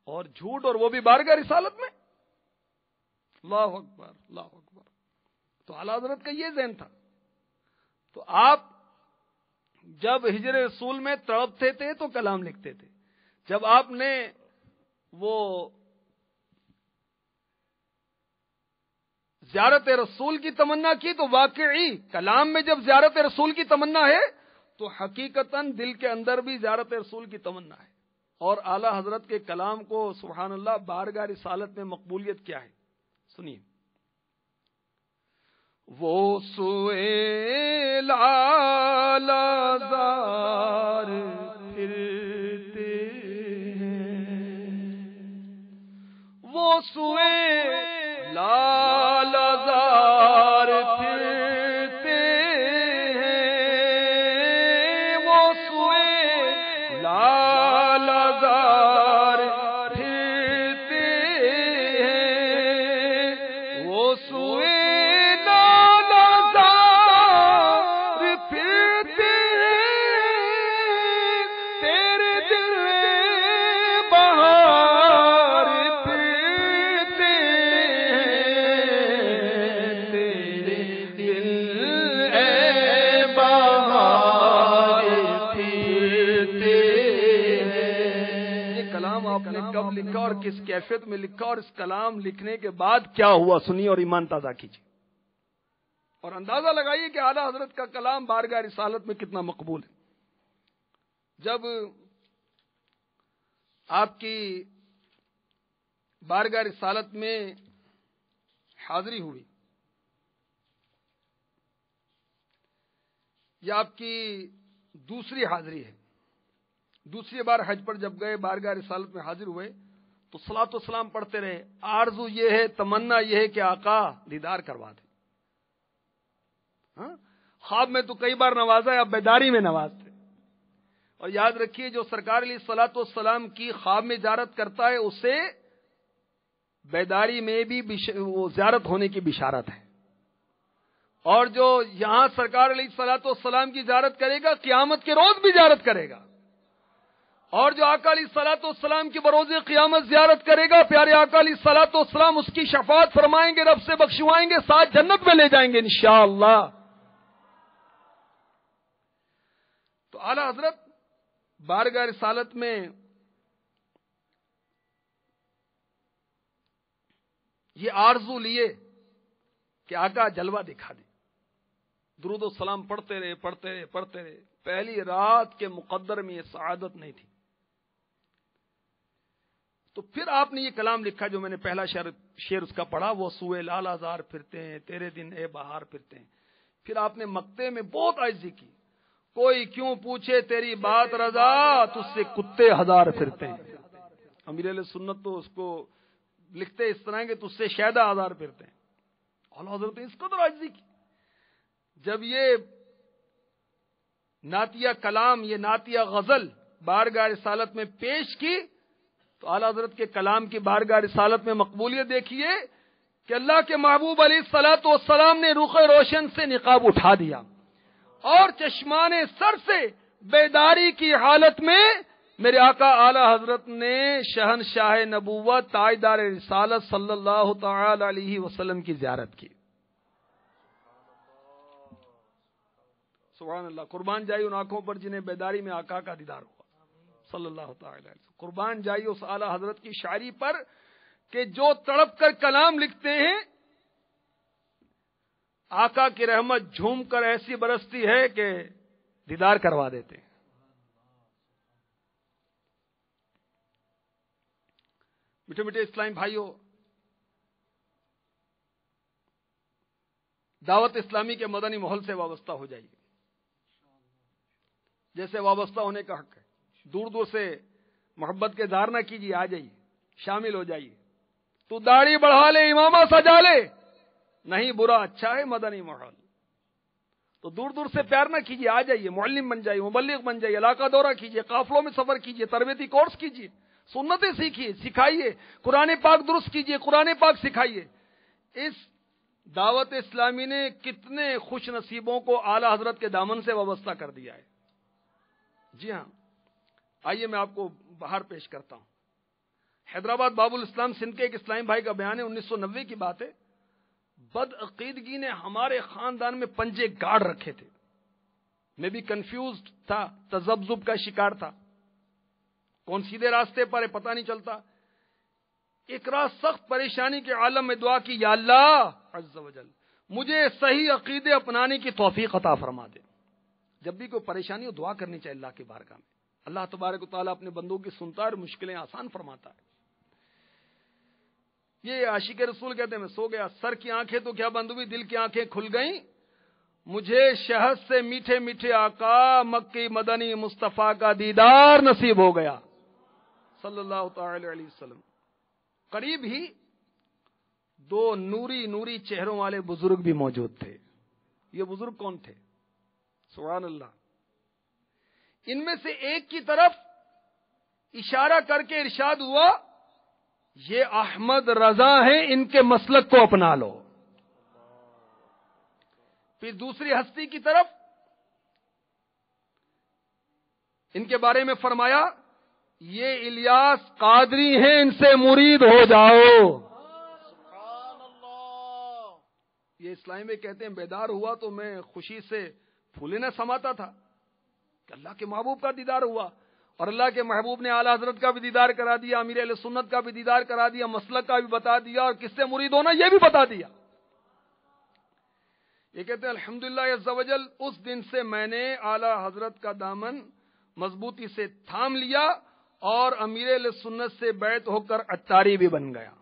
اور جھوٹ، اور وہ بھی بارگاہ رسالت میں. اللہ اکبر اللہ اکبر. تو اعلیٰ حضرت کا یہ ذہن تھا. تو آپ جب ہجر رسول میں تڑپتے تھے تو کلام لکھتے تھے. جب آپ نے وہ زیارت رسول کی تمنا کی تو واقعی کلام میں جب زیارت رسول کی تمنا ہے تو حقیقتاً دل کے اندر بھی زیارت رسول کی تمنا ہے. اور اعلی حضرت کے کلام کو سبحان اللہ بارگاہ رسالت میں مقبولیت کیا ہے سنیے. وہ سوئے لالہ زار پھرتے ہیں، وہ سوئے لالہ زار پھرتے ہیں، وہ سوئے لالہ زار پھرتے ہیں، وہ سوئے کب لکھا اور کس کیفیت میں لکھا اور اس کلام لکھنے کے بعد کیا ہوا سنیے اور ایمان تازہ کیجیے اور اندازہ لگائیے کہ اعلیٰ حضرت کا کلام بارگاہ رسالت میں کتنا مقبول ہے. جب آپ کی بارگاہ رسالت میں حاضری ہوئی، یہ آپ کی دوسری حاضری ہے، دوسری بار حج پر جب گئے بارگاہ رسالت میں حاضر ہوئے تو صلاۃ و سلام پڑھتے رہے. آرزو یہ ہے، تمنا یہ ہے کہ آقا دیدار کروا دے. خواب میں تو کئی بار نوازا ہے، اب بیداری میں نوازتے. اور یاد رکھیے جو سرکار علیہ الصلوۃ والسلام کی خواب میں زیارت کرتا ہے اسے بیداری میں بھی وہ زیارت ہونے کی بشارت ہے. اور جو یہاں سرکار علیہ الصلوۃ والسلام کی زیارت کرے گا قیامت کے روز بھی زیارت کرے گا. اور جو آقا علیہ الصلوۃ والسلام کی بروز قیامت زیارت کرے گا، پیارے آقا علیہ الصلوۃ والسلام اس کی شفاعت فرمائیں گے، رب سے بخشوائیں گے، ساتھ جنت میں لے جائیں گے انشاءاللہ. تو اعلی حضرت بارگاہ رسالت میں یہ آرزو لیے کہ آقا جلوہ دکھا دے. درود و سلام پڑھتے رہے. پہلی رات کے مقدر میں یہ سعادت نہیں تھی. تو پھر آپ نے یہ کلام لکھا جو میں نے پہلا شعر اس کا پڑھا، وہ سوئے لالہ زار پھرتے ہیں، تیرے دن اے بہار پھرتے ہیں. پھر آپ نے مقطع میں بہت عاجزی کی، کوئی کیوں پوچھے تیری بات رضا، تجھ سے کتے ہزار پھرتے ہیں. امیر اہل سنت تو اس کو لکھتے اس طرح کہ تجھ سے شہدہ ہزار پھرتے ہیں. اعلیٰ حضرت نے اس قدر عاجزی کی. جب یہ نعتیہ کلام، یہ نعتیہ غزل بارگاہ رسالت میں پیش کی تو اعلیٰ حضرت کے کلام کی بارگاہ رسالت میں مقبولیت دیکھیے کہ اللہ کے محبوب علیہ الصلوۃ والسلام نے رخ روشن سے نقاب اٹھا دیا اور چشمان سر سے بیداری کی حالت میں میرے آقا اعلیٰ حضرت نے شہنشاہ نبوت تاجدار رسالت صلی اللہ تعالی علیہ وسلم کی زیارت کی. سبحان اللہ. قربان جائی ان آنکھوں پر جنہیں بیداری میں آقا کا دیدار ہوا صلی اللہ تعالی علیہ وسلم. قربان جائی اس اعلیٰ حضرت کی شاعری پر کہ جو تڑپ کر کلام لکھتے ہیں آقا کی رحمت جھوم کر ایسی برستی ہے کہ دیدار کروا دیتے ہیں. میٹھے میٹھے اسلامی بھائیوں، دعوت اسلامی کے مدنی ماحول سے وابستہ ہو جائیے جیسے وابستہ ہونے کا حق ہے. دور دور سے محبت کے اظہار نہ کیجیے، آ جائیے، شامل ہو جائیے. تو داڑھی بڑھا لے، امامہ سجا لے، نہیں برا اچھا ہے مدنی ماحول. تو دور دور سے پیار نہ کیجیے، آ جائیے، معلم بن جائیے، مبلغ بن جائیے، علاقہ دورہ کیجیے، قافلوں میں سفر کیجیے، تربیتی کورس کیجیے، سنتیں سیکھیے، سکھائیے، قرآن پاک درست کیجیے، قرآن پاک سکھائیے. اس دعوت اسلامی نے کتنے خوش نصیبوں کو اعلیٰ حضرت کے دامن سے وابستہ کر دیا ہے. جی ہاں، آئیے میں آپ کو باہر پیش کرتا ہوں. حیدرآباد باب الاسلام سندھ کے ایک اسلامی بھائی کا بیان ہے، 1990 کی بات ہے. بد عقیدگی نے ہمارے خاندان میں پنجے گاڑ رکھے تھے. میں بھی کنفیوزڈ تھا، تذبذب کا شکار تھا، کون سیدھے راستے پر ہے پتہ نہیں چلتا. ایک رات سخت پریشانی کے عالم میں دعا کی، یا اللہ عز وجل مجھے صحیح عقیدے اپنانے کی توفیق عطا فرما دے. جب بھی کوئی پریشانی ہو دعا کرنی چاہیے اللہ کی بارگاہ میں. اللہ تبارک و تعالیٰ اپنے بندوں کی سنتا ہے اور مشکلیں آسان فرماتا ہے. یہ عاشق رسول کہتے ہیں میں سو گیا, سر کی آنکھیں تو کیا بند ہوئی, دل کی آنکھیں کھل گئیں. مجھے شہد سے میٹھے میٹھے آقا مکی مدنی مصطفیٰ کا دیدار نصیب ہو گیا صلی اللہ تعالی علیہ وسلم. قریب ہی دو نوری چہروں والے بزرگ بھی موجود تھے. یہ بزرگ کون تھے؟ سبحان اللہ. ان میں سے ایک کی طرف اشارہ کر کے ارشاد ہوا یہ احمد رضا ہیں, ان کے مسلک کو اپنا لو. پھر دوسری ہستی کی طرف ان کے بارے میں فرمایا یہ الیاس قادری ہیں, ان سے مرید ہو جاؤ. یہ اسلام میں کہتے ہیں بیدار ہوا تو میں خوشی سے پھولے نہ سماتا تھا کہ اللہ کے محبوب کا دیدار ہوا, اور اللہ کے محبوب نے اعلیٰ حضرت کا بھی دیدار کرا دیا, امیر اہل سنت کا بھی دیدار کرا دیا, مسلک کا بھی بتا دیا, اور کس سے مرید ہونا یہ بھی بتا دیا. یہ کہتے ہیں الحمدللہ عز و جل اس دن سے میں نے اعلیٰ حضرت کا دامن مضبوطی سے تھام لیا اور امیر اہل سنت سے بیعت ہو کر اتاری بھی بن گیا.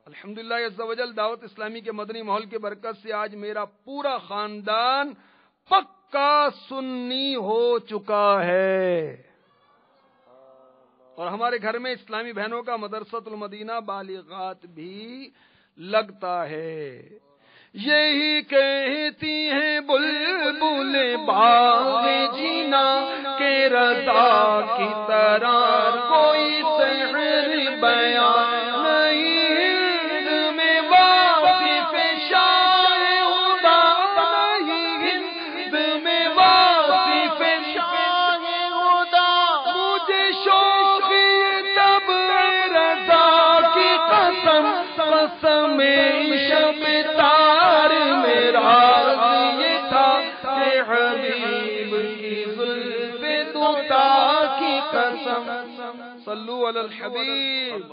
الحمدللہ عز و جل دعوت اسلامی کے مدنی ماحول کی برکت سے آج میرا پورا خاندان پکا سنی ہو چکا ہے, اور ہمارے گھر میں اسلامی بہنوں کا مدرسۃ المدینہ بالغات بھی لگتا ہے. یہی کہتی ہیں بلبل باغ جینا کہ رضا کی طرح کوئی سحر بیان نہیں. ہند میں واقف شاہ خدا نہیں, ہند میں واقف شاہ خدا. مجھے شوق تب رضا کی قسم قسم شب تار میرا یہ تھا کہ حبیب کی زلف دوتا کی قسم. صلو علی الحبیب.